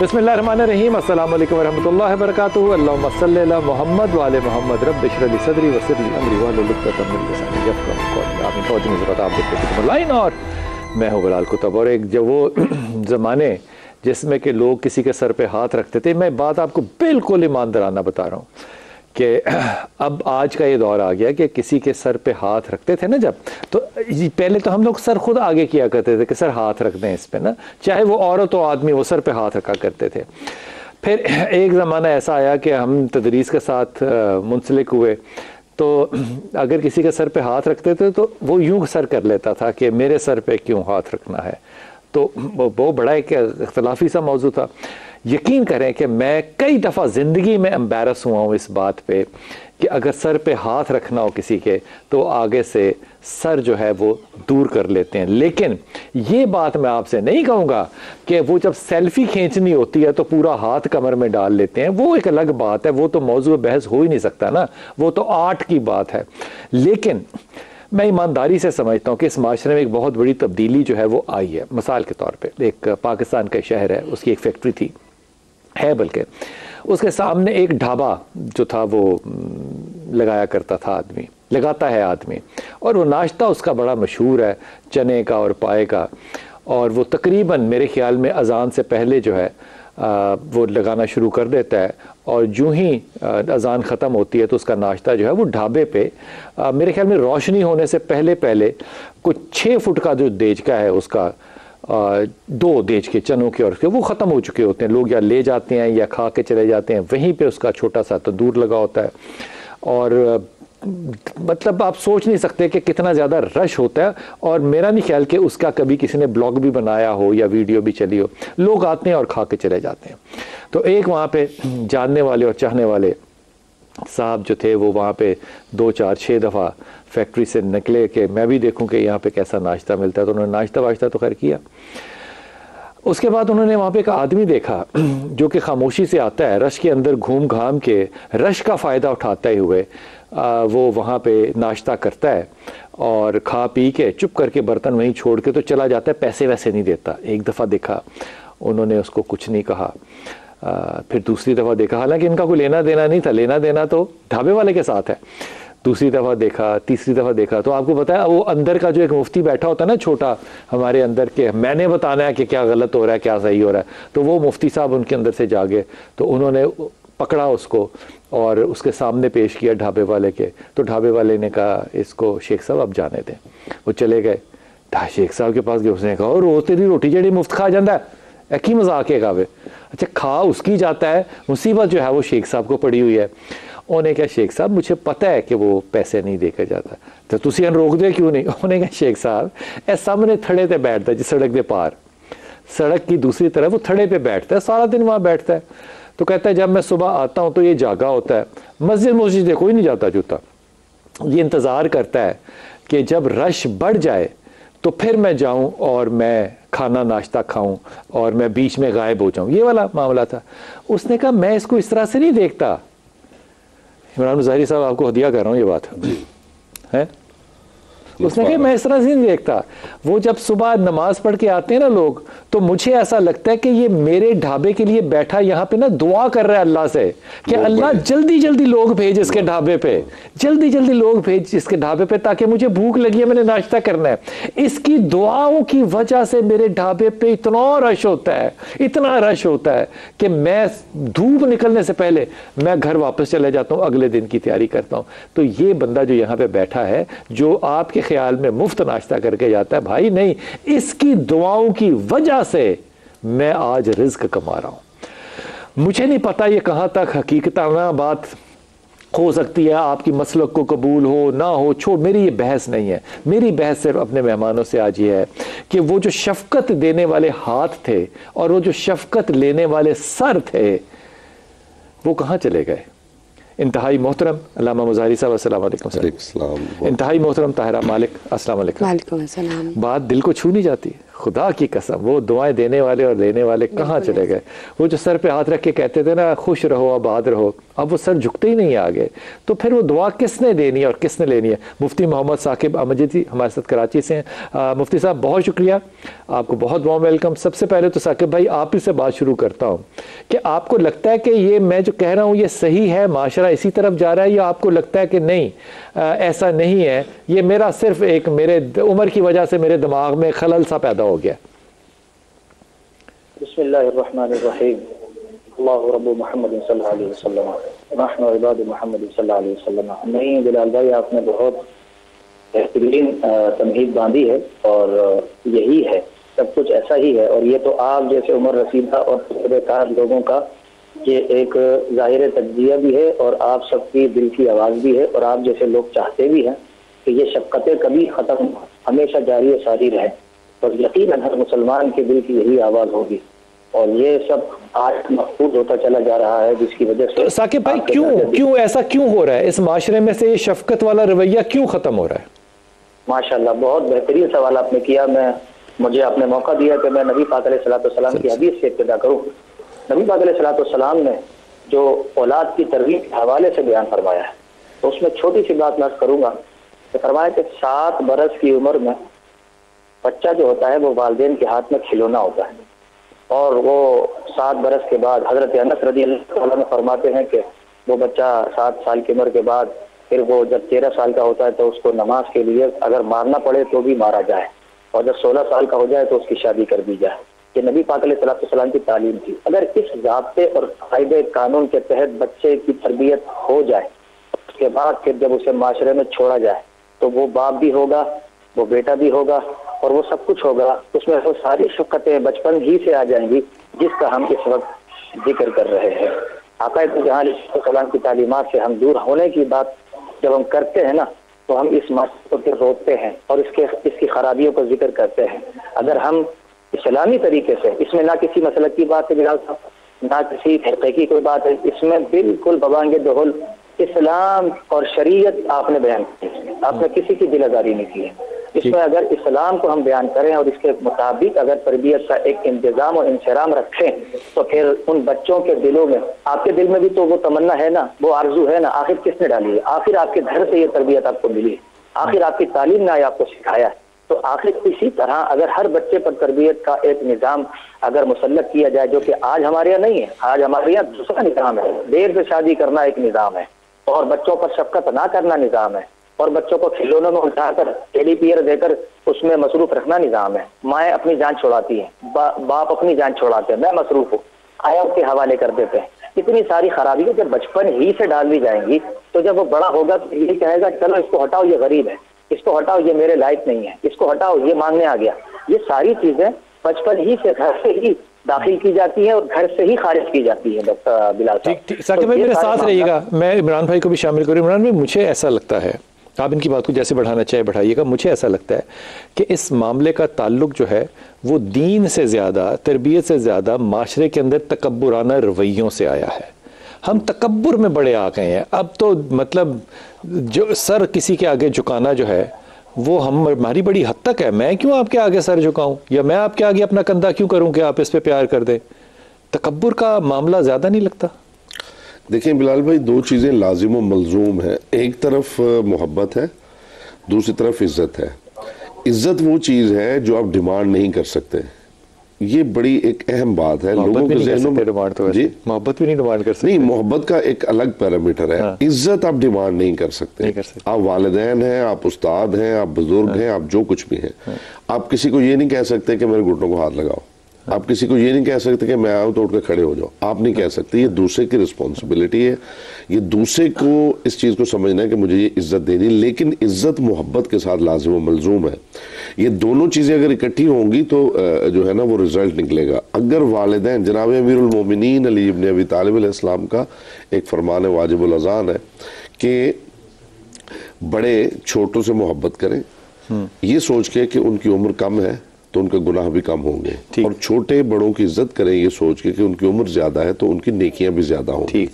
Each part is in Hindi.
बिस्मिल्लाहिर्रहमानिर्रहीम, अस्सलाम वालेकुम वरहमतुल्लाहि वबरकातुहू। अल्लाहुम्मा सल्लि अला मुहम्मद व आले मुहम्मद। रब्बि इश्रह ली सदरी वयस्सिर ली अमरी वहलुल उक़दतम मिन लिसानी यफ़क़हू क़ौली। आमीन। फौजी मुझे आप देखते लाइन। और मैं हूँ बिलाल कुतुब। और एक जो वो ज़माने जिसमें कि लोग किसी के सर पे हाथ रखते थे, मैं बात आपको बिल्कुल ईमानदाराना बता रहा हूँ कि अब आज का ये दौर आ गया कि किसी के सर पे हाथ रखते थे ना जब, तो पहले तो हम लोग सर खुद आगे किया करते थे कि सर हाथ रख दें इस पे ना, चाहे वो औरत हो आदमी, वो सर पे हाथ रखा करते थे। फिर एक ज़माना ऐसा आया कि हम तदरीस के साथ मुंसलिक हुए, तो अगर किसी के सर पे हाथ रखते थे तो वो यूं सर कर लेता था कि मेरे सर पे क्यों हाथ रखना है। तो वो बड़ा एक इख्तलाफी सा मौजू था। यकीन करें कि मैं कई दफ़ा ज़िंदगी में एम्बैरस हुआ हूँ इस बात पे कि अगर सर पे हाथ रखना हो किसी के तो आगे से सर जो है वो दूर कर लेते हैं। लेकिन ये बात मैं आपसे नहीं कहूँगा कि वो जब सेल्फी खींचनी होती है तो पूरा हाथ कमर में डाल लेते हैं, वो एक अलग बात है, वो तो मौजू बहस हो ही नहीं सकता ना, वो तो आर्ट की बात है। लेकिन मैं ईमानदारी से समझता हूँ कि इस माशरे में एक बहुत बड़ी तब्दीली जो है वो आई है। मिसाल के तौर पे एक पाकिस्तान का शहर है, उसकी एक फैक्ट्री थी है, बल्कि उसके सामने एक ढाबा जो था वो लगाया करता था आदमी, लगाता है आदमी, और वो नाश्ता उसका बड़ा मशहूर है, चने का और पाए का। और वो तकरीबन मेरे ख्याल में अजान से पहले जो है वो लगाना शुरू कर देता है, और यूं ही अजान ख़त्म होती है तो उसका नाश्ता जो है वो ढाबे पे मेरे ख्याल में रोशनी होने से पहले पहले कुछ 6 फुट का जो देचका है उसका 2 देच के चनों के और उसके वो ख़त्म हो चुके होते हैं, लोग या ले जाते हैं या खा के चले जाते हैं, वहीं पे उसका छोटा सा तंदूर लगा होता है। और मतलब आप सोच नहीं सकते कि कितना ज़्यादा रश होता है। और मेरा नहीं ख्याल कि उसका कभी किसी ने ब्लॉग भी बनाया हो या वीडियो भी चली हो, लोग आते हैं और खा के चले जाते हैं। तो एक वहाँ पे जानने वाले और चाहने वाले साहब जो थे वो वहाँ पे 2 4 6 दफ़ा फैक्ट्री से निकले कि मैं भी देखूं कि यहाँ पे कैसा नाश्ता मिलता है। तो उन्होंने नाश्ता वाश्ता तो खैर किया। उसके बाद उन्होंने वहाँ पे एक आदमी देखा जो कि खामोशी से आता है, रश के अंदर घूम घाम के रश का फ़ायदा उठाते हुए वो वहाँ पे नाश्ता करता है और खा पी के चुप करके बर्तन वहीं छोड़ के तो चला जाता है, पैसे वैसे नहीं देता। एक दफ़ा देखा उन्होंने उसको कुछ नहीं कहा। फिर दूसरी दफ़ा देखा, हालांकि इनका कोई लेना देना नहीं था, लेना देना तो ढाबे वाले के साथ है। दूसरी दफ़ा देखा, तीसरी दफ़ा देखा, तो आपको पता है वो अंदर का जो एक मुफ्ती बैठा होता है ना छोटा हमारे अंदर के, मैंने बताना है कि क्या गलत हो रहा है क्या सही हो रहा है, तो वो मुफ्ती साहब उनके अंदर से जागे, तो उन्होंने पकड़ा उसको और उसके सामने पेश किया ढाबे वाले के। तो ढाबे वाले ने कहा इसको शेख साहब आप जाने दें। वो चले गए, शेख साहब के पास गए, उसने कहा रोज़ तेरी रोटी जड़ी मुफ्त खा जाता है, एक ही मजाक है कावे। अच्छा खा उसकी जाता है, मुसीबत जो है वो शेख साहब को पड़ी हुई है। उन्हें क्या शेख साहब मुझे पता है कि वो पैसे नहीं देकर जाता, तो तुसी रोक दे क्यों नहीं। उन्हें क्या शेख साहब ए सामने थड़े पे बैठता है, जिस सड़क के पार, सड़क की दूसरी तरफ वो थड़े पे बैठता है, सारा दिन वहाँ बैठता है। तो कहता है जब मैं सुबह आता हूँ तो ये जागा होता है, मस्जिद कोई नहीं जाता जूता, ये इंतज़ार करता है कि जब रश बढ़ जाए तो फिर मैं जाऊं और मैं खाना नाश्ता खाऊं और मैं बीच में गायब हो जाऊं। ये वाला मामला था। उसने कहा मैं इसको इस तरह से नहीं देखता। इमरान ज़ाहिरी साहब आपको हदिया कर रहा हूं ये बात है। उसने कहा मैं इस तरह से नहीं देखता। वो जब सुबह नमाज पढ़ के आते हैं ना लोग, तो मुझे ऐसा लगता है कि ये मेरे ढाबे के लिए बैठा यहाँ पे ना दुआ कर रहा है अल्लाह से कि अल्लाह जल्दी जल्दी लोग भेज इसके ढाबे पे, जल्दी जल्दी लोग भेज इसके ढाबे पे, ताकि मुझे भूख लगी है, मैंने नाश्ता करना है। इसकी दुआओं की वजह से मेरे ढाबे पे इतना रश होता है, इतना रश होता है कि मैं धूप निकलने से पहले मैं घर वापस चले जाता हूँ, अगले दिन की तैयारी करता हूँ। तो ये बंदा जो यहाँ पे बैठा है, जो आपके ख्याल में मुफ्त नाश्ता करके जाता है, भाई नहीं, इसकी दुआओं की वजह से मैं आज रिज्क कमा रहा हूं। मुझे नहीं पता ये कहां तक हकीकताना बात हो सकती है, आपकी मसलक को कबूल हो ना हो, छोड़, मेरी ये बहस नहीं है। मेरी बहस सिर्फ अपने मेहमानों से आज ये है कि वो जो शफकत देने वाले हाथ थे और वो जो शफकत लेने वाले सर थे वो कहां चले गए। इंतहाई मोहतरम अल्लामा मुज़ाहिरी साहब अस्सलाम वालेकुम सर। इंतहाई मोहतरम ताहिरा मालिक अस्सलाम वालेकुम। वालेकुम अस्सलाम। बात दिल को छू नहीं जाती, खुदा की कसम वो दुआएं देने वाले और लेने वाले कहाँ चले गए। वो जो सर पे हाथ रख के कहते थे ना खुश रहो आबाद रहो, अब वो सर झुकते ही नहीं आगे। तो फिर वो दुआ किसने देनी है और किसने लेनी है। मुफ्ती मोहम्मद साकिब अहमद जी हमारे साथ कराची से हैं। मुफ्ती साहब बहुत शुक्रिया, आपको बहुत वार्म वेलकम। सबसे पहले तो साकिब भाई आप ही से बात शुरू करता हूँ कि आपको लगता है कि ये मैं जो कह रहा हूँ ये सही है, माशरा इसी तरफ जा रहा है, या आपको लगता है कि नहीं ऐसा नहीं है, ये मेरा सिर्फ एक मेरे उम्र की वजह से मेरे दिमाग में खलल सा पैदा हो गया। बिस्मिल्लाहिर्रहमानिर्रहीम, अल्लाहु रब्बु मुहम्मद सल्लल्लाहु अलैहि वसल्लम, नहनु इबादु मुहम्मद सल्लल्लाहु अलैहि वसल्लम। नहीं बिलाल भाई, आपने बहुत बेहतरीन तमहीद बांधी है और यही है, सब कुछ ऐसा ही है। और ये तो आप जैसे उमर रसीदा और तजुर्बेकार लोगों का ये एक ज़ाहिर तज्जिया भी है और आप सबकी दिल की आवाज़ भी है, और आप जैसे लोग चाहते भी हैं कि ये शफ़क़तें कभी ख़त्म हमेशा जारी और सारी रहे, और यकीनन हर मुसलमान के दिल की यही आवाज़ होगी। और ये सब आज महफूज होता चला जा रहा है, जिसकी वजह से तो साकिब भाई क्यों ऐसा क्यों हो रहा है, इस माशरे में से ये शफ़क़त वाला रवैया क्यों ख़त्म हो रहा है? माशाल्लाह, बहुत बेहतरीन सवाल आपने किया। मुझे आपने मौका दिया कि मैं नबी पाक अलैहिस्सलाम की हदीस से इब्तिदा करूँ। नबी पाक अलैहिस्सलाम ने जो औलाद की तरबियत के हवाले से बयान फरमाया है, तो उसमें छोटी सी बात मैं करूँगा कि फरमाया कि 7 बरस की उम्र में बच्चा जो होता है वो वालिदैन के हाथ में खिलौना होता है, और वो 7 बरस के बाद हज़रत अनस रज़ियल्लाहु अन्हु फरमाते हैं कि वो बच्चा 7 साल की उम्र के बाद फिर वो जब 13 साल का होता है तो उसको नमाज के लिए अगर मारना पड़े तो भी मारा जाए, और जब 16 साल का हो जाए तो उसकी शादी कर दी जाए। ये नबी पाक अलैहिस्सलाम की तालीम थी। अगर इस ज़ाब्ते और कायदे कानून के तहत बच्चे की तरबियत हो जाए, उसके बाद फिर जब उसे माशरे में छोड़ा जाए तो वो बाप भी होगा, वो बेटा भी होगा, और वो सब कुछ होगा। उसमें वो सारी शफ़क़तें बचपन ही से आ जाएंगी जिसका हम इस वक्त जिक्र कर रहे हैं। आक़ा जहाँ अलैहिस्सलाम की तालीमात से हम दूर होने की बात जब हम करते हैं ना, तो हम इस माशरे को फिर रोकते हैं और इसकी खराबियों को जिक्र करते हैं। अगर हम इस्लामी तरीके से, इसमें ना किसी मसलक की बात है बिलाल साहब, ना किसी फ़िक़्ह की कोई बात है, इसमें बिल्कुल बबांगे दोहल इस्लाम और शरीयत आपने बयान की, आपने किसी की दिलादारी नहीं की है। इसमें अगर इस्लाम को हम बयान करें और इसके मुताबिक अगर तरबियत का एक इंतजाम और इंसराम रखें, तो फिर उन बच्चों के दिलों में, आपके दिल में भी तो वो तमन्ना है ना, वो आरजू है ना, आखिर किसने डाली है? आखिर आपके घर से ये तरबियत आपको मिली है, आखिर आपकी तालीम ने आपको सिखाया है। तो आखिर इसी तरह अगर हर बच्चे पर तरबियत का एक निज़ाम अगर मुसल्लत किया जाए, जो कि आज हमारे यहाँ नहीं है, आज हमारे यहाँ दूसरा निज़ाम है, देर से शादी करना एक निज़ाम है, और बच्चों पर शफ़क़त ना करना निज़ाम है, और बच्चों को खिलौनों में उठाकर टेडी बियर देकर उसमें मसरूफ रखना निज़ाम है। माएँ अपनी जान छुड़ाती हैं, बाप अपनी जान छुड़ाते हैं, मैं मसरूफ हूँ, आया के हवाले कर देते हैं। इतनी सारी खराबियाँ जब बचपन ही से डाल दी जाएंगी, तो जब वो बड़ा होगा तो ये कहेगा चलो इसको हटाओ, ये गरीब है, इसको हटाओ, ये मेरे लायक नहीं है, इसको हटाओ, ये मांगने आ गया। ये सारी चीजें बचपन ही से घर से ही दाखिल की जाती है और घर से ही खारिज की जाती है। डॉक्टर बिलाल साहब, साकिब भाई मेरे साथ रहिएगा, मैं इमरान भाई को भी शामिल करूँ। इमरान भाई, मुझे ऐसा लगता है, आप इनकी बात को जैसे बढ़ाना चाहे बढ़ाइएगा, मुझे ऐसा लगता है कि इस मामले का ताल्लुक जो है वो दीन से ज़्यादा, तरबियत से ज़्यादा माशरे के अंदर तकब्बुराना रवैयों से आया है। हम तकब्बुर में बड़े आ गए हैं। अब तो मतलब जो सर किसी के आगे झुकाना जो है वो हमारी बड़ी हद तक है। मैं क्यों आपके आगे सर झुकाऊं, या मैं आपके आगे अपना कंधा क्यों करूं कि आप इस पे प्यार कर दें? तकब्बुर का मामला ज़्यादा नहीं लगता? देखिए बिलाल भाई, 2 चीज़ें लाजिम व मलजूम है। एक तरफ मोहब्बत है, दूसरी तरफ इज़्ज़त है। इज़्ज़त वो चीज़ है जो आप डिमांड नहीं कर सकते। ये बड़ी एक अहम बात है लोगों के ज़हनों में। जी, मोहब्बत भी नहीं डिमांड कर सकते। नहीं, मोहब्बत का एक अलग पैरामीटर है। हाँ। इज्जत आप डिमांड नहीं कर सकते। आप वालिदैन हैं, आप उस्ताद हैं, आप बुजुर्ग हैं, आप जो कुछ भी हैं। आप किसी को ये नहीं कह सकते कि मेरे घुटनों को हाथ लगाओ। आप किसी को ये नहीं कह सकते कि मैं आऊँ तो उठ के खड़े हो जाओ। आप नहीं कह सकते। ये दूसरे की रिस्पॉन्सिबिलिटी है। ये दूसरे को इस चीज़ को समझना है कि मुझे ये इज्जत देनी, लेकिन इज्जत मोहब्बत के साथ लाजिम व मलजूम है। ये दोनों चीज़ें अगर इकट्ठी होंगी तो जो है ना वो रिजल्ट निकलेगा। अगर वालिदैन, जनाब अमीरुल मोमिनीन अली इब्न अबी तालिब अलैहिस्सलाम का एक फरमान वाजिबुल अज़ान है कि बड़े छोटों से मोहब्बत करें, ये सोच के कि उनकी उम्र कम है तो उनका गुनाह भी कम होंगे, और छोटे बड़ों की इज्जत करें ये सोच के कि उनकी उम्र ज्यादा है तो उनकी नेकियां भी ज्यादा होंगी।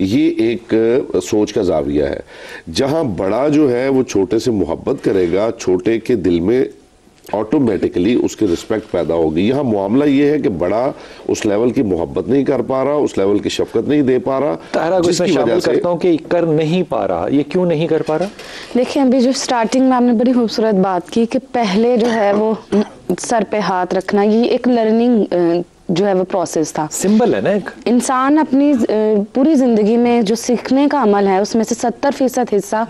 ये एक सोच का जाविया है। जहां बड़ा जो है वो छोटे से मोहब्बत करेगा, छोटे के दिल में ऑटोमेटिकली उसकी रिस्पेक्ट पैदा होगी। यहाँ मामला ये है कि बड़ा उस लेवल की मोहब्बत नहीं कर पा रहा, उस लेवल की शफकत नहीं दे पा रहा, जिसकी वजह से करता हूँ कि कर नहीं पा रहा। ये क्यों नहीं कर पा रहा? देखिए, अभी जो स्टार्टिंग में आपने बड़ी खूबसूरत बात की कि पहले जो है वो सर पे हाथ रखना, ये एक लर्निंग जो है वो प्रोसेस था, सिंबल है ना। एक इंसान अपनी पूरी जिंदगी में जो सीखने का अमल है उसमें से 70% हिस्सा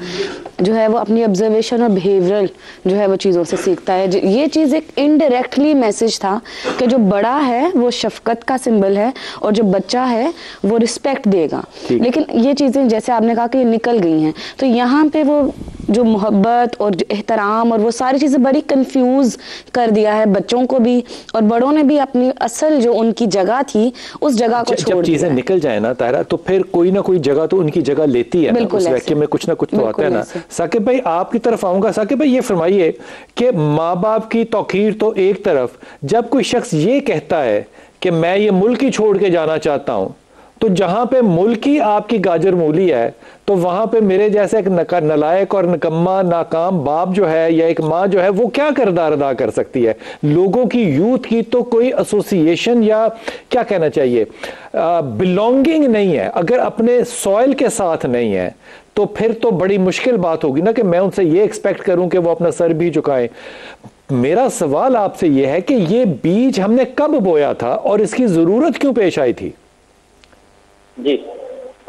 जो है वो अपनी ऑब्जर्वेशन और बिहेवियरल जो है वो चीज़ों से सीखता है। ये चीज़ एक इनडायरेक्टली मैसेज था कि जो बड़ा है वो शफकत का सिंबल है और जो बच्चा है वो रिस्पेक्ट देगा। लेकिन ये चीज़ें जैसे आपने कहा कि ये निकल गई हैं, तो यहाँ पे वो जो मोहब्बत और जो एहतराम और वो सारी चीज़ें बड़ी कंफ्यूज कर दिया है बच्चों को भी, और बड़ों ने भी अपनी असल जो उनकी जगह थी उस जगह को छोड़ दिया। जब चीजें निकल जाए ना ताहिरा, तो फिर कोई ना कोई जगह तो उनकी जगह लेती है ना, उस वैक्यूम में कुछ ना कुछ तो आता है ना। साकिब भाई आपकी तरफ आऊंगा। साकिब भाई ये फरमाइए कि माँ बाप की तौकीर तो एक तरफ, जब कोई शख्स ये कहता है कि मैं ये मुल्क ही छोड़ के जाना चाहता हूं, तो जहां पे मुल्क ही आपकी गाजर मूली है, तो वहां पे मेरे जैसे एक नलायक और निकम्मा नाकाम बाप जो है या एक माँ जो है वो क्या किरदार अदा कर सकती है? लोगों की यूथ की तो कोई एसोसिएशन या क्या कहना चाहिए बिलोंगिंग नहीं है। अगर अपने सॉइल के साथ नहीं है तो फिर तो बड़ी मुश्किल बात होगी ना कि मैं उनसे ये एक्सपेक्ट करूं कि वो अपना सर भी झुकाएं। मेरा सवाल आपसे यह है कि ये बीज हमने कब बोया था और इसकी जरूरत क्यों पेश आई थी? जी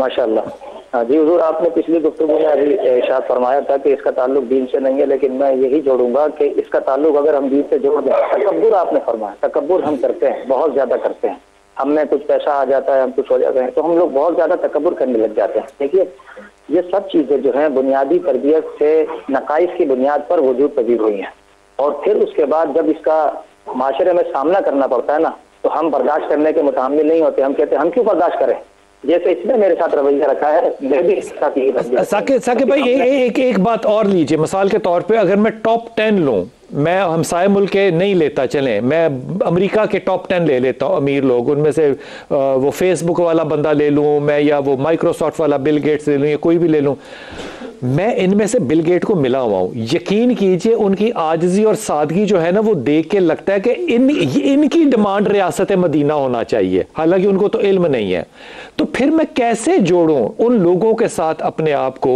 माशाल्लाह। हाँ जी हुजूर, आपने पिछली गुफ्तगू में अभी इरशाद फरमाया था कि इसका ताल्लुक दीन से नहीं है, लेकिन मैं यही जोड़ूंगा कि इसका ताल्लुक अगर हम दीन से जोड़ दें, तकब्बुर आपने फरमाया, तकब्बुर हम करते हैं, बहुत ज्यादा करते हैं। हमें कुछ पैसा आ जाता है, हम कुछ हो जाते हैं तो हम लोग बहुत ज्यादा तकब्बुर करने लग जाते हैं। देखिए ये सब चीजें जो है बुनियादी तरबियत से नकाइस की बुनियाद पर वजूद पजीर हुई हैं, और फिर उसके बाद जब इसका माशरे में सामना करना पड़ता है ना, तो हम बर्दाश्त करने के मुतामिल नहीं होते। हम कहते हैं हम क्यों बर्दाश्त करें, जैसे इसने मेरे साथ रवैया रखा है, मैं भी इसके साथ यही। साकिब भाई एक बात और लीजिए, मिसाल के तौर पे अगर मैं टॉप 10 लूं, मैं हमसाए मुल्क के नहीं लेता, चलें मैं अमेरिका के टॉप 10 ले लेता हूं अमीर लोग, उनमें से वो फेसबुक वाला बंदा ले लूं मैं, या वो माइक्रोसॉफ्ट वाला बिल गेट्स ले लूं, या कोई भी ले लूं, मैं इनमें से बिल गेट को मिला हुआ हूं। यकीन कीजिए उनकी आजिज़ी और सादगी जो है ना, वो देख के लगता है कि इनकी डिमांड रियासत मदीना होना चाहिए, हालांकि उनको तो इल्म नहीं है। तो फिर मैं कैसे जोड़ूं उन लोगों के साथ अपने आप को?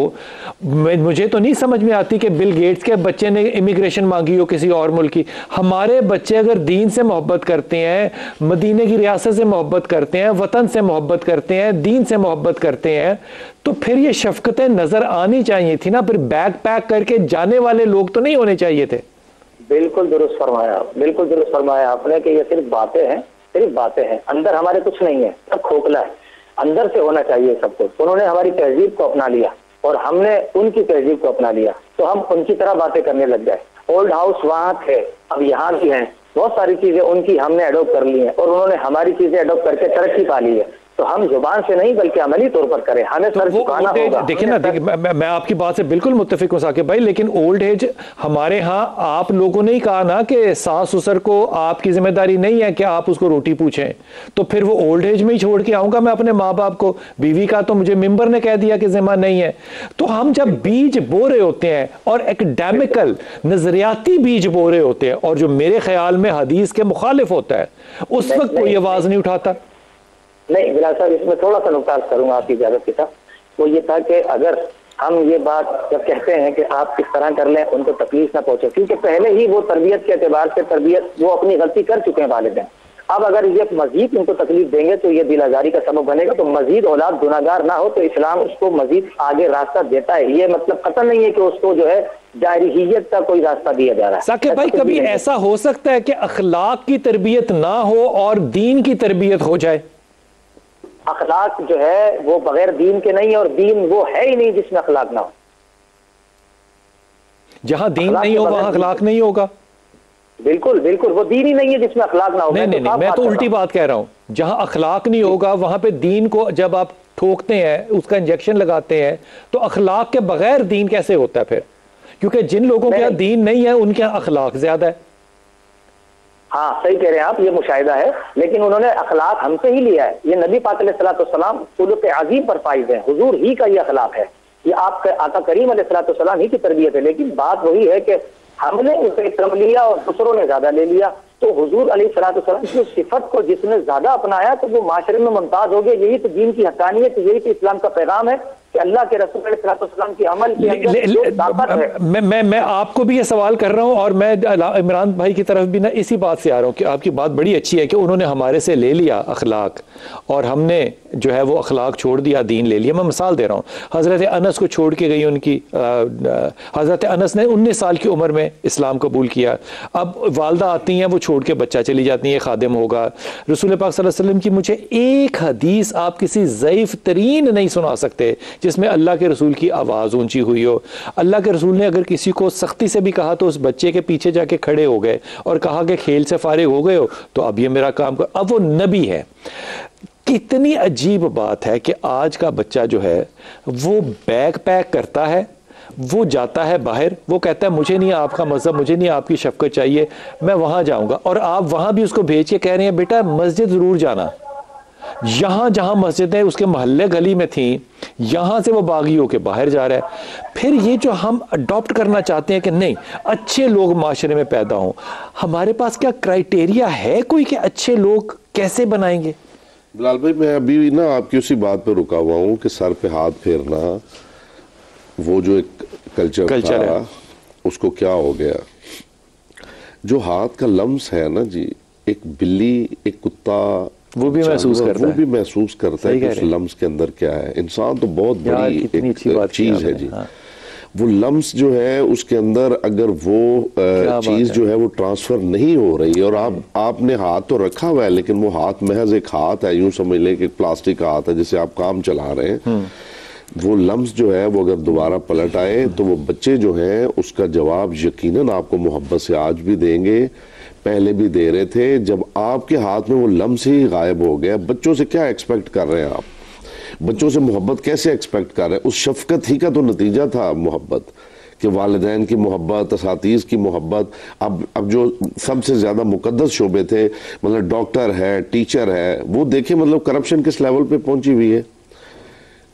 मुझे तो नहीं समझ में आती कि बिल गेट्स के बच्चे ने इमिग्रेशन मांगी हो किसी और मुल्क की। हमारे बच्चे अगर दीन से मोहब्बत करते हैं, मदीने की रियासत से मोहब्बत करते हैं, वतन से मोहब्बत करते हैं, दीन से मोहब्बत करते हैं, तो फिर ये शफकतें नजर आनी चाहिए थी ना। फिर बैग पैक करके जाने वाले लोग तो नहीं होने चाहिए थे। बिल्कुल दुरुस्त फरमाया, बिल्कुल दुरुस्त फरमाया आपने कि ये सिर्फ बातें हैं, सिर्फ बातें हैं, अंदर हमारे कुछ नहीं है, सब खोखला है, अंदर से होना चाहिए सब कुछ। उन्होंने हमारी तहजीब को अपना लिया और हमने उनकी तहजीब को अपना लिया, तो हम उनकी तरह बातें करने लग गए। ओल्ड हाउस वहां थे, अब यहाँ भी हैं, बहुत सारी चीजें उनकी हमने अडोप्ट कर ली हैं और उन्होंने हमारी चीजें अडोप्ट करके तरक्की पा ली है। तो हम जुबान से नहीं बल्कि अमली तौर पर करें, हमें सर झुकाना होगा। देखिए ना, मैं आपकी बात से बिल्कुल मुत्तफिक हूं साकिब भाई, लेकिन ओल्ड एज हमारे यहाँ आप लोगों ने ही कहा ना कि सास ससुर को आपकी जिम्मेदारी नहीं है कि आप उसको रोटी पूछें, तो फिर वो ओल्ड एज में ही छोड़ के आऊंगा मैं अपने माँ बाप को। बीवी का तो मुझे मेंबर ने कह दिया कि जिम्मा नहीं है। तो हम जब बीज बो रहे होते हैं और एकेडमिकल नजरियाती बीज बो रहे होते हैं, और जो मेरे ख्याल में हदीस के मुखालिफ होता है, उस वक्त कोई आवाज नहीं उठाता। नहीं बिलाल साहब, इसमें थोड़ा सा नुकसान करूंगा आपकी इजाजत के साथ। वो ये था कि अगर हम ये बात जब कहते हैं कि आप किस तरह कर लें उनको तकलीफ ना पहुंचे, क्योंकि पहले ही वो तरबियत के एतबार से तरबियत वो अपनी गलती कर चुके हैं वालिदैन। अब अगर ये मजीद उनको तकलीफ देंगे तो ये दिल आजारी का सबब बनेगा, तो मजीद औलाद गुनाहगार ना हो, तो इस्लाम उसको मजीद आगे रास्ता देता है। ये मतलब कतई नहीं है कि उसको जो है जारिहियत का कोई रास्ता दिया जा रहा है। साकिब भाई कभी ऐसा हो सकता है कि अखलाक की तरबियत ना हो और दीन की तरबियत हो जाए? अखलाक जो है वो बगैर दीन के नहीं है, और दीन वो है ही नहीं जिसमें अखलाक ना हो। जहां दीन नहीं हो वहां अखलाक नहीं होगा। बिल्कुल बिल्कुल, वो दीन ही नहीं है जिसमें अखलाक ना हो। नहीं, मैं तो उल्टी बात कह रहा हूं। जहां अखलाक नहीं होगा वहां पे दीन को जब आप ठोकते हैं, उसका इंजेक्शन लगाते हैं, तो अखलाक के बगैर दीन कैसे होता है फिर? क्योंकि जिन लोगों के यहाँ दीन नहीं है उनके यहाँ अखलाक ज्यादा है। हाँ सही कह रहे हैं आप, ये मुशाहिदा है, लेकिन उन्होंने अखलाक हमसे ही लिया है। ये नबी पाक अलैहिस्सलाम खुलुक़ अज़ीम पर फाइज है, हुजूर ही का ये अखलाक है, ये आपका आका करीम अलैहिस्सलाम ही की तरबियत है। लेकिन बात वही है कि हमने उसे कम लिया और दूसरों ने ज्यादा ले लिया। तो हुजूर अलैहिस्सलाम की सिफत को जिसने ज्यादा अपनाया तो वो माशरे में मुमताज हो गए। यही तो दीन की हकानियत, यही तो इस्लाम का पैगाम है कि अल्लाह के रसूल अलैहिस्सलाम के अमल के अंदर जो ताकत है। मैं आपको भी ये सवाल कर रहा हूँ और मैं इमरान भाई की तरफ भी ना इसी बात से आ रहा हूँ कि आपकी बात बड़ी अच्छी है कि उन्होंने हमारे से ले लिया अखलाक और हमने जो है वो अखलाक छोड़ दिया, दीन ले लिया। मैं मिसाल दे रहा हूँ, हज़रत अनस को छोड़ के गई उनकी, हज़रत अनस ने 19 साल की उम्र में इस्लाम कबूल किया। अब वालदा आती हैं, वो छोड़ के बच्चा चली जाती हैं, खादिम होगा। रसूल पाक सल्लल्लाहु अलैहि वसल्लम की मुझे एक हदीस आप किसी ज़ईफ़ तरीन नहीं सुना सकते जिसमें अल्लाह के रसूल की आवाज़ ऊंची हुई हो। अल्लाह के रसूल ने अगर किसी को सख्ती से भी कहा तो उस बच्चे के पीछे जाके खड़े हो गए और कहा कि खेल से फारिग हो गए हो तो अब ये मेरा काम कर। अब वो नबी है। कितनी अजीब बात है कि आज का बच्चा जो है वो बैग पैक करता है, वो जाता है बाहर, वो कहता है मुझे नहीं आपका मजहब, मुझे नहीं आपकी शफकत चाहिए, मैं वहां जाऊंगा। और आप वहां भी उसको भेज के कह रहे हैं बेटा मस्जिद जरूर जाना। यहां जहां मस्जिदें उसके मोहल्ले गली में थी, यहां से वो बागी होके बाहर जा रहा है। फिर ये जो हम अडॉप्ट करना चाहते हैं कि नहीं अच्छे लोग माशरे में पैदा हों, हमारे पास क्या क्राइटेरिया है कोई कि अच्छे लोग कैसे बनाएंगे? बिलाल भाई, मैं अभी ना आपकी उसी बात पर रुका हुआ हूँ कि सर पे हाथ फेरना वो जो एक कल्चर था है। उसको क्या हो गया? जो हाथ का लम्स है ना जी, एक बिल्ली, एक कुत्ता वो भी महसूस करता है, वो भी महसूस करता है कि उस लम्स के अंदर क्या है। इंसान तो बहुत बड़ी एक चीज है जी। हाँ। वो लम्स जो है उसके अंदर अगर वो चीज जो है वो ट्रांसफर नहीं हो रही और आपने हाथ तो रखा हुआ है लेकिन वो हाथ महज एक हाथ है, यूं समझ लें कि प्लास्टिक का हाथ है जिसे आप काम चला रहे हैं। वो लम्स जो है वो अगर दोबारा पलट आए तो वो बच्चे जो हैं उसका जवाब यकीनन आपको मोहब्बत से आज भी देंगे, पहले भी दे रहे थे। जब आपके हाथ में वो लम्स ही गायब हो गया, बच्चों से क्या एक्सपेक्ट कर रहे हैं आप? बच्चों से मोहब्बत कैसे एक्सपेक्ट कर रहे हैं? उस शफकत ही का तो नतीजा था मोहब्बत, कि वालिदैन की मोहब्बत, असातीज़ की मोहब्बत। अब जो सबसे ज़्यादा मुकद्दस शोबे थे, मतलब डॉक्टर है, टीचर है, वो देखे मतलब करप्शन किस लेवल पे पहुंची हुई है।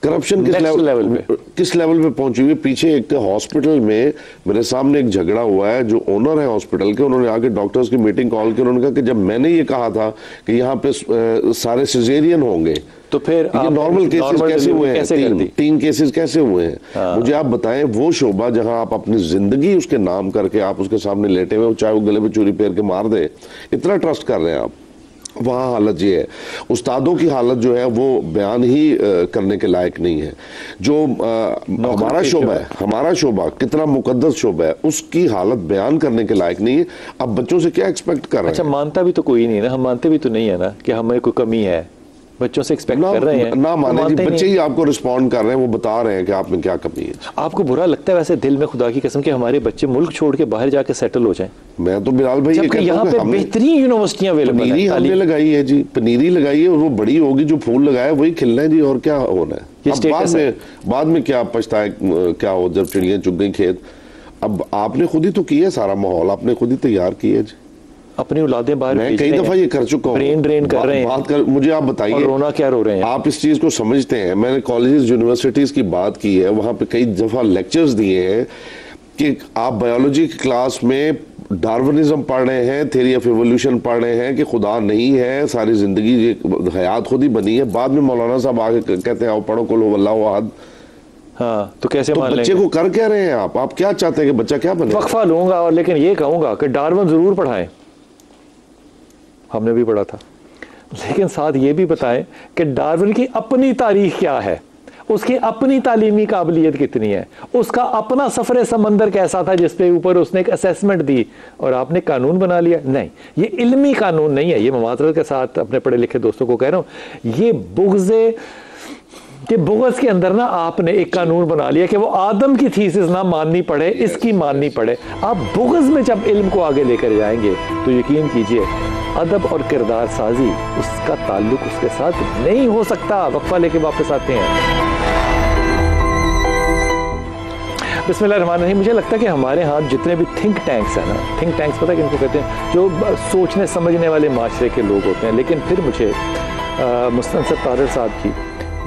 करप्शन किस लेवल पे पहुंची हुई है। पीछे एक हॉस्पिटल में मेरे सामने एक झगड़ा हुआ है, जो ओनर है हॉस्पिटल के, उन्होंने आके डॉक्टर्स की मीटिंग कॉल की, उन्होंने कहा कि जब मैंने ये कहा था कि यहाँ पे सारे सिजेरियन होंगे तो फिर ये नॉर्मल केसेस कैसे हुए हैं? तीन केसेस कैसे हुए हैं? हाँ। मुझे आप बताएं वो शोभा जहां आप अपनी जिंदगी उसके नाम करके आप उसके सामने लेटे हुए, चाहे वो गले पे चूरी फेर के मार दे, इतना ट्रस्ट कर रहे हैं आप, वहाँ हालत ये है। उस्तादों की हालत जो है वो बयान ही करने के लायक नहीं है। जो हमारा शोबा है, हमारा शोबा कितना मुकद्दस शोबा है, उसकी हालत बयान करने के लायक नहीं है। अब बच्चों से क्या एक्सपेक्ट कर रहे हैं? अच्छा, मानता भी तो कोई नहीं ना, हम मानते भी तो नहीं है ना कि हमें कोई कमी है, बच्चों से एक्सपेक्ट कर रहे हैं ना माने जी, बच्चे ही आपको रिस्पॉन्ड कर रहे हैं, वो बता रहे हैं कि आप में क्या कमी है। आपको बुरा लगता है वैसे दिल में, खुदा की कसम, कि हमारे बच्चे मुल्क छोड़ के बाहर जाके सेटल हो जाएं? मैं तो बिलाल भाई जबकि यहाँ पे बेहतरीन यूनिवर्सिटियां अवेलेबल हैं, हमने लगाई है जी, पनीरी लगाई है और वो बड़ी होगी, जो फूल लगाया वही खिलना है जी, और क्या होना है? बाद में क्या पछताए क्या हो जब चिड़ियां चुग गई खेत। अब आपने खुद ही तो किया सारा माहौल, आपने खुद ही तैयार किया जी। अपनी औलादें बाहर, मैं कई दफा ये कर चुका हूँ, ब्रेन ड्रेन कर रहे हैं। मुझे आप बताइए, रोना क्या रो रहे हैं? आप इस चीज को समझते हैं? मैंने कॉलेजेस यूनिवर्सिटीज की बात की है, वहां पे कई दफा लेक्चर्स दिए हैं कि आप बायोलॉजी की क्लास में डार्विनिज्म पढ़ रहे हैं, थ्योरी ऑफ इवोल्यूशन पढ़ रहे हैं कि खुदा नहीं है, सारी जिंदगी हयात खुद ही बनी है। बाद में मौलाना साहब आगे कहते हैं आओ पढ़ो कुल हुवल्लाहु अहद। हाँ, तो कैसे मान बच्चे को कर क्या रहे हैं आप क्या चाहते हैं कि बच्चा क्या बने? वक्फा लूंगा और लेकिन ये कहूंगा कि डार्विन जरूर पढ़ाएं, हमने भी पढ़ा था, लेकिन साथ ये भी बताएं कि डार्विन की अपनी तारीख क्या है, उसकी अपनी तालीमी काबिलियत कितनी है, उसका अपना सफर समंदर कैसा था जिसपे ऊपर उसने एक असेसमेंट दी और आपने कानून बना लिया। नहीं, ये इल्मी कानून नहीं है, ये मैं माजरत के साथ अपने पढ़े लिखे दोस्तों को कह रहा हूँ, ये बुग़्ज़ के अंदर ना आपने एक कानून बना लिया कि वो आदम की थीसिस ना माननी पड़े, इसकी माननी पड़े। आप बुग़्ज़ में जब इल्म को आगे लेकर जाएंगे तो यकीन कीजिए अदब और किरदार साजी उसका ताल्लुक उसके साथ नहीं हो सकता। वक्फा लेके वापस आते हैं। बिस्मिल्लाहिर्रहमानिर्रहीम। मुझे लगता है कि हमारे यहाँ जितने भी थिंक टैंक्स हैं ना, थिंक टैंक्स पता है किनको कहते हैं? जो सोचने समझने वाले माशरे के लोग होते हैं। लेकिन फिर मुझे मुस्तनसर तारिर साहब की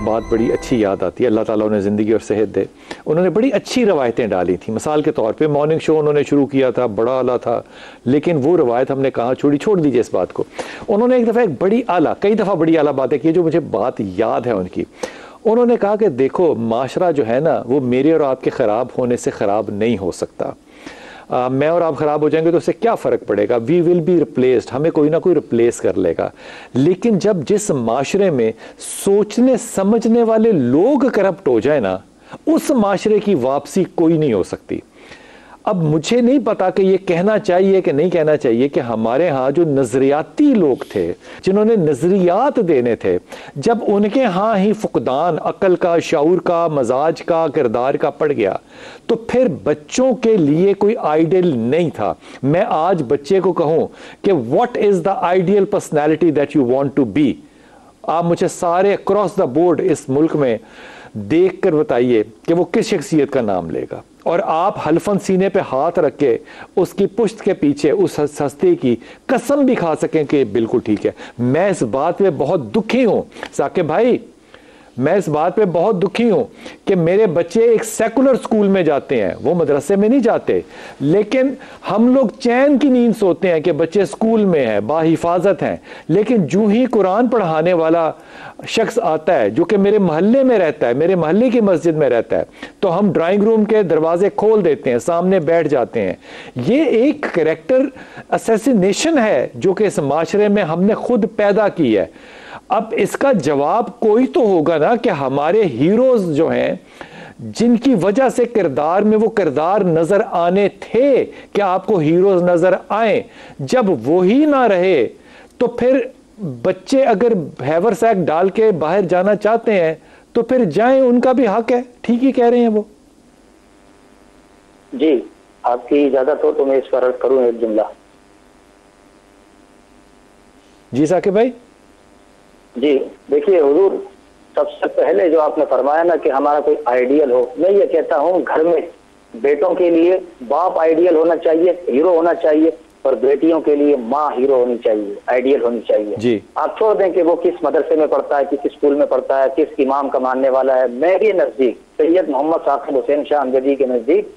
बात बड़ी अच्छी याद आती है, अल्लाह ताला उन्हें ज़िंदगी और सेहत दे। उन्होंने बड़ी अच्छी रवायतें डाली थी। मिसाल के तौर पे मॉर्निंग शो उन्होंने शुरू किया था, बड़ा आला था, लेकिन वो रवायत हमने कहाँ छोड़ी, छोड़ दीजिए इस बात को। उन्होंने एक दफ़ा एक बड़ी आला, कई दफ़ा बड़ी आला बातें की जो मुझे बात याद है उनकी। उन्होंने कहा कि देखो माशरा जो है ना वो मेरे और आपके ख़राब होने से ख़राब नहीं हो सकता। मैं और आप ख़राब हो जाएंगे तो उससे क्या फ़र्क पड़ेगा, वी विल बी रिप्लेस्ड, हमें कोई ना कोई रिप्लेस कर लेगा। लेकिन जब जिस माशरे में सोचने समझने वाले लोग करप्ट हो जाए ना, उस माशरे की वापसी कोई नहीं हो सकती। अब मुझे नहीं पता कि ये कहना चाहिए कि नहीं कहना चाहिए कि हमारे यहाँ जो नज़रियाती लोग थे, जिन्होंने नज़रियात देने थे, जब उनके यहाँ ही फुकदान अक्ल का, शऊर का, मजाज का, किरदार का पड़ गया, तो फिर बच्चों के लिए कोई आइडियल नहीं था। मैं आज बच्चे को कहूँ कि what is the ideal personality that you want to be, आप मुझे सारे अक्रॉस द बोर्ड इस मुल्क में देख कर बताइए कि वो किस शख्सियत का नाम लेगा, और आप हल्फन सीने पे हाथ रख के उसकी पुश्त के पीछे उस हस्ती की कसम भी खा सकें कि बिल्कुल ठीक है। मैं इस बात पे बहुत दुखी हूं साकिब भाई, मैं इस बात पे बहुत दुखी हूं कि मेरे बच्चे एक सेकुलर स्कूल में जाते हैं, वो मदरसे में नहीं जाते, लेकिन हम लोग चैन की नींद सोते हैं कि बच्चे स्कूल में हैं, बाहिफाजत हैं। लेकिन जो ही कुरान पढ़ाने वाला शख्स आता है जो कि मेरे मोहल्ले में रहता है, मेरे मोहल्ले की मस्जिद में रहता है, तो हम ड्राइंग रूम के दरवाजे खोल देते हैं, सामने बैठ जाते हैं। ये एक कैरेक्टर असैसिनेशन है जो कि इस माशरे में हमने खुद पैदा की है। अब इसका जवाब कोई तो होगा ना कि हमारे हीरोज जो हैं, जिनकी वजह से किरदार में वो किरदार नजर आने थे कि आपको हीरोज नजर आए, जब वो ही ना रहे तो फिर बच्चे अगर हैवर सैक डाल के बाहर जाना चाहते हैं तो फिर जाएं, उनका भी हक है। ठीक ही कह रहे हैं वो। जी, आपकी इजाजत हो तो मैं इस पर अर्ज करूं एक जुमला। जी साकिब भाई। जी देखिए हुजूर, सबसे पहले जो आपने फरमाया ना कि हमारा कोई आइडियल हो, मैं ये कहता हूँ घर में बेटों के लिए बाप आइडियल होना चाहिए, हीरो होना चाहिए, और बेटियों के लिए माँ हीरो होनी चाहिए, आइडियल होनी चाहिए। जी। आप छोड़ दें कि वो किस मदरसे में पढ़ता है, किस स्कूल में पढ़ता है, किस इमाम का मानने वाला है। मेरे नजदीक सैयद मोहम्मद साकिब हुसैन शाह अमजदी के नजदीक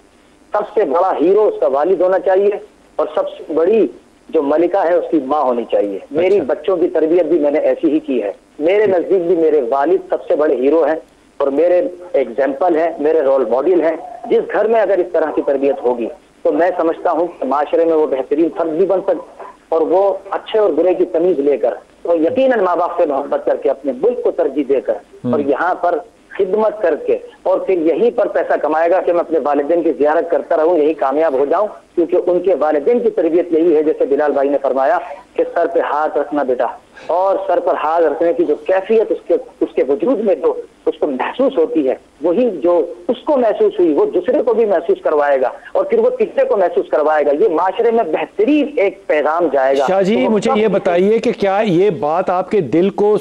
सबसे बड़ा हीरो उसका वालिद होना चाहिए, और सबसे बड़ी जो मलिका है उसकी माँ होनी चाहिए। मेरी बच्चों की तरबियत भी मैंने ऐसी ही की है। मेरे नजदीक भी मेरे वालिद सबसे बड़े हीरो हैं और मेरे एग्जाम्पल हैं, मेरे रोल मॉडल हैं। जिस घर में अगर इस तरह की तरबियत होगी तो मैं समझता हूँ कि माशरे में वो बेहतरीन फर्द भी बन सकता, और वो अच्छे और बुरे की तमीज लेकर, तो यकीनन माँ बाप से मोहब्बत करके, अपने मुल्क को तरजीह देकर और यहाँ पर खिदमत करके, और फिर यहीं पर पैसा कमाएगा कि मैं अपने वालिदैन की ज़ियारत करता रहूं, यही कामयाब हो जाऊं, क्योंकि उनके वालिदैन की तरबियत यही है, जैसे बिलाल भाई ने फरमाया कि सर पे हाथ रखना बेटा, और सर पर हाथ रखने की जो कैफियत उसके वजूद में जो उसको महसूस होती है, वही जो उसको महसूस हुई वो दूसरे को भी महसूस करवाएगा, और फिर वो तीसरे को महसूस करवाएगा। ये माशरे में बेहतरीन एक पैगाम जाएगा। शाह जी, मुझे ये बताइए कि क्या ये बात आपके दिल को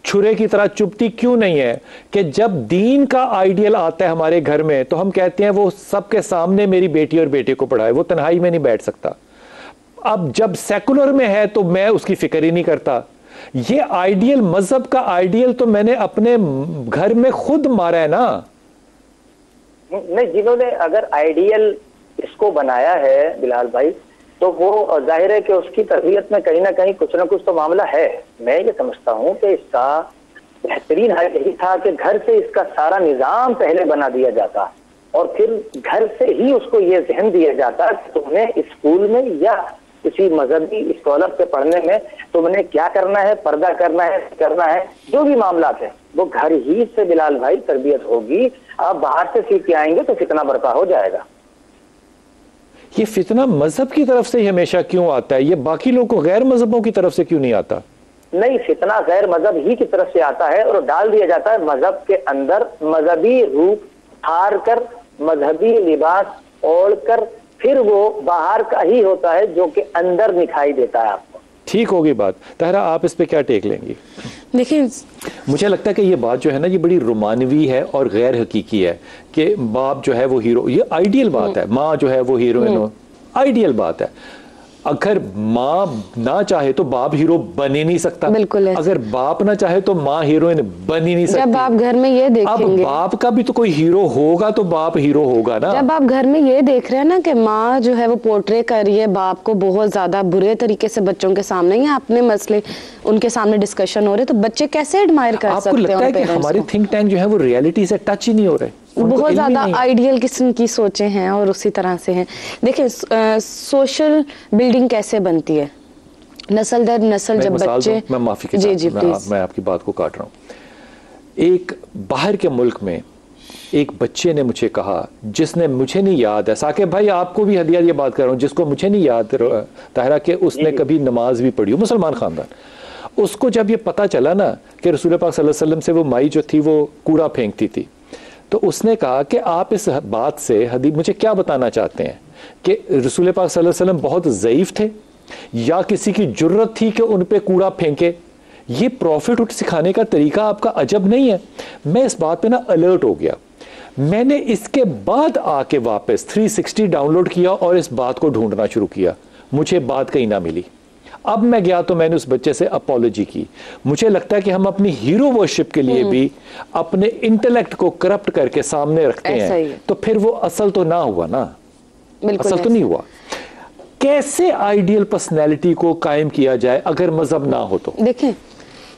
छुरे की तरह चुभती क्यों नहीं है कि जब दीन का आइडियल आता है हमारे घर में तो हम कहते हैं वो सबके सामने मेरी बेटी और बेटे को पढ़ाए, वो तन्हाई में नहीं बैठ सकता। अब जब सेकुलर में है तो मैं उसकी फिक्र ही नहीं करता। ये आइडियल, मजहब का आइडियल तो मैंने अपने घर में खुद मारा है ना। नहीं, जिन्होंने अगर आइडियल इसको बनाया है बिलाल भाई, तो वो जाहिर है कि उसकी तरबियत में कहीं ना कहीं कुछ ना कुछ तो मामला है। मैं ये समझता हूँ कि इसका बेहतरीन हल यही था कि घर से इसका सारा निजाम पहले बना दिया जाता, और फिर घर से ही उसको ये जहन दिया जाता कि तुम्हें स्कूल में या किसी मजहबी स्कॉलर से पढ़ने में तुमने क्या करना है, पर्दा करना है, जो भी मामला है वो घर ही से बिलाल भाई तरबियत होगी। आप बाहर से सीख के आएंगे तो फितना बर्पा हो जाएगा। ये फितना मजहब की तरफ से ही हमेशा क्यों आता है, ये बाकी लोगों को गैर मजहबों की तरफ से क्यों नहीं आता? नहीं, फितना गैर मजहब ही की तरफ से आता है और डाल दिया जाता है मजहब के अंदर, मजहबी रूप हार कर, मजहबी लिबास ओढ़ कर, फिर वो बाहर का ही होता है जो कि अंदर दिखाई देता है आपको। ठीक होगी बात। ताहरा, आप इस पे क्या टेक लेंगी? देखिए, मुझे लगता है कि ये बात जो है ना, ये बड़ी रोमानवी है और गैर हकीकी है कि बाप जो है वो हीरो, ये आइडियल बात है, माँ जो है वो हीरोइन हो, आइडियल बात है। अगर माँ ना चाहे तो बाप हीरो बन ही नहीं सकता, बिल्कुल है। अगर बाप ना चाहे तो माँ हीरोइन बन ही नहीं सकती। जब आप घर में ये देखेंगे, अब बाप का भी तो कोई हीरो होगा तो बाप हीरो होगा ना। जब आप घर में ये देख रहे हैं ना कि माँ जो है वो पोर्ट्रे कर रही है बाप को बहुत ज्यादा बुरे तरीके से बच्चों के सामने, या अपने मसले उनके सामने डिस्कशन हो रहे, तो बच्चे कैसे एडमायर कर सकते हैं? आपको लगता है कि हमारे थिंक टैंक जो है वो रियलिटी से टच ही नहीं हो रहे, बहुत ज्यादा आइडियल किस्म की सोचें हैं और उसी तरह से हैं। देखिए सोशल बिल्डिंग कैसे बनती है, नस्ल दर नस्ल जब बच्चे, मैं माफी के जी जी मैं आपकी बात को काट रहा हूँ। एक बाहर के मुल्क में एक बच्चे ने मुझे कहा, जिसने मुझे नहीं याद है, साकिब भाई आपको भी हदिया ये बात कर रहा हूँ, जिसको मुझे नहीं याद ताहिरा कि उसने कभी नमाज भी पढ़ी हो, मुसलमान खानदान, उसको जब ये पता चला ना कि रसूल पाक सल्लल्लाहु अलैहि वसल्लम से वो माई जो थी वो कूड़ा फेंकती थी, तो उसने कहा कि आप इस बात से हदीस मुझे क्या बताना चाहते हैं कि रसूल पाक सल्लल्लाहु अलैहि वसल्लम बहुत ज़ईफ थे या किसी की जुर्रत थी कि उन पे कूड़ा फेंके? ये प्रॉफिट सिखाने का तरीका आपका अजब नहीं है? मैं इस बात पे ना अलर्ट हो गया। मैंने इसके बाद आके वापस 360 डाउनलोड किया और इस बात को ढूंढना शुरू किया, मुझे बात कहीं ना मिली। अब मैं गया तो मैंने उस बच्चे से अपॉलॉजी की। मुझे लगता है कि हम अपनी हीरो वर्शिप के लिए भी अपने इंटेलेक्ट को करप्ट करके सामने रखते हैं, तो फिर वो असल तो ना हुआ ना, असल तो नहीं हुआ। कैसे आइडियल पर्सनैलिटी को कायम किया जाए अगर मजहब ना हो तो? देखें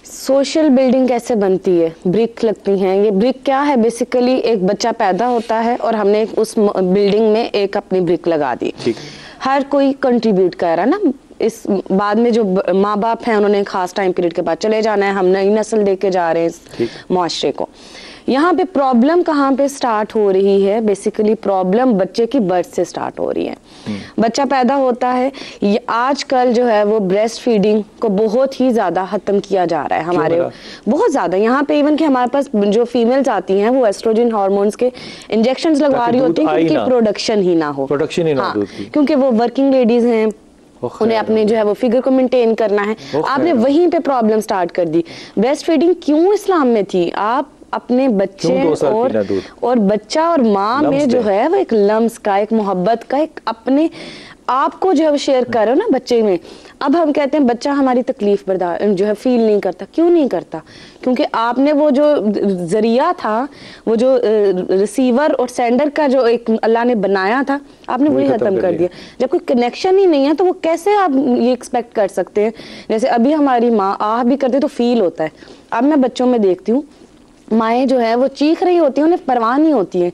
सोशल बिल्डिंग कैसे बनती है, ब्रिक लगती हैं। ये ब्रिक क्या है, बेसिकली एक बच्चा पैदा होता है और हमने उस बिल्डिंग में एक अपनी ब्रिक लगा दी, हर कोई कंट्रीब्यूट कर रहा है ना। इस बाद में जो माँ बाप हैं उन्होंने खास टाइम पीरियड के बाद चले जाना है, हम नई नस्ल देके जा रहे हैं इस मुआशरे को। यहाँ पे प्रॉब्लम कहाँ पे स्टार्ट हो रही है, बेसिकली प्रॉब्लम बच्चे की बर्थ से स्टार्ट हो रही है। बच्चा पैदा होता है, आजकल जो है वो ब्रेस्ट फीडिंग को बहुत ही ज्यादा खत्म किया जा रहा है हमारे, बहुत ज्यादा। यहाँ पे इवन कि हमारे पास जो फीमेल्स आती हैं वो एस्ट्रोजन हार्मोन्स के इंजेक्शंस लगवा रही होती हैं क्योंकि प्रोडक्शन ही ना हो, क्योंकि वो वर्किंग लेडीज हैं, उन्हें अपने जो है वो फिगर को मेंटेन करना है। आपने वहीं पे प्रॉब्लम स्टार्ट कर दी। ब्रेस्ट फीडिंग क्यों इस्लाम में थी? आप अपने बच्चे और बच्चा और माँ में जो है वो एक लम्स का, एक मोहब्बत का, एक अपने आपको जो है वो शेयर कर रहे हो ना बच्चे में। अब हम कहते हैं बच्चा हमारी तकलीफ बर्दाश्त जो है फील नहीं करता। क्यों नहीं करता? क्योंकि आपने वो जो जरिया था, वो जो रिसीवर और सेंडर का जो एक अल्लाह ने बनाया था, आपने वही खत्म कर दिया। जब कोई कनेक्शन ही नहीं है तो वो कैसे आप ये एक्सपेक्ट कर सकते हैं? जैसे अभी हमारी माँ आह भी करते तो फील होता है। अब मैं बच्चों में देखती हूँ माएँ जो है वो चीख रही होती है, उन्हें परवाह नहीं होती है।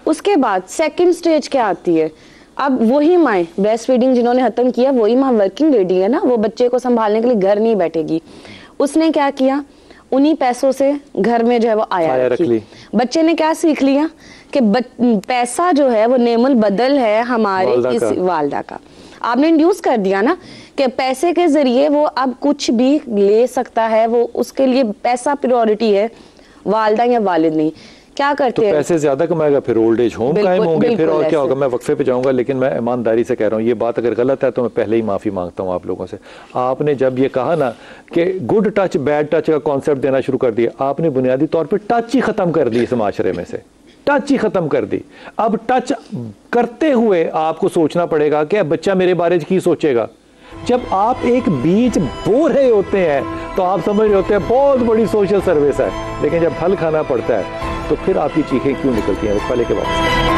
उसके बाद सेकंड स्टेज क्या आती है? अब वही माएँ ब्रेस्ट फीडिंग जिन्होंने खत्म किया, वही माँ वर्किंग लेडी है ना, वो बच्चे को संभालने के लिए घर नहीं बैठेगी। उसने क्या किया, उन्हीं पैसों से घर में जो है वो आया रख ली। बच्चे ने क्या सीख लिया कि पैसा जो है वो नेमुल बदल है हमारे इस वालदा का। आपने इंड्यूस कर दिया ना कि पैसे के जरिए वो अब कुछ भी ले सकता है, वो उसके लिए पैसा प्रायोरिटी है, वालदा या वालिद नहीं। क्या करते हैं? पैसे ज्यादा कमाएगा, फिर ओल्ड एज होम कायम होंगे, फिर और क्या होगा? मैं वक्फे पे जाऊंगा, लेकिन मैं ईमानदारी से कह रहा हूँ ये बात अगर गलत है तो मैं पहले ही माफी मांगता हूँ आप लोगों से। आपने जब ये कहा ना कि गुड टच बैड टच का कॉन्सेप्ट देना शुरू कर दिया, आपने बुनियादी तौर पर टच ही खत्म कर दी इस माशरे में से, टच ही खत्म कर दी। अब टच करते हुए आपको सोचना पड़ेगा कि बच्चा मेरे बारे में की सोचेगा। जब आप एक बीज बो रहे होते हैं तो आप समझ रहे होते हैं बहुत बड़ी सोशल सर्विस है, लेकिन जब फल खाना पड़ता है तो फिर आपकी चीखें क्यों निकलती हैं? पहले के बाद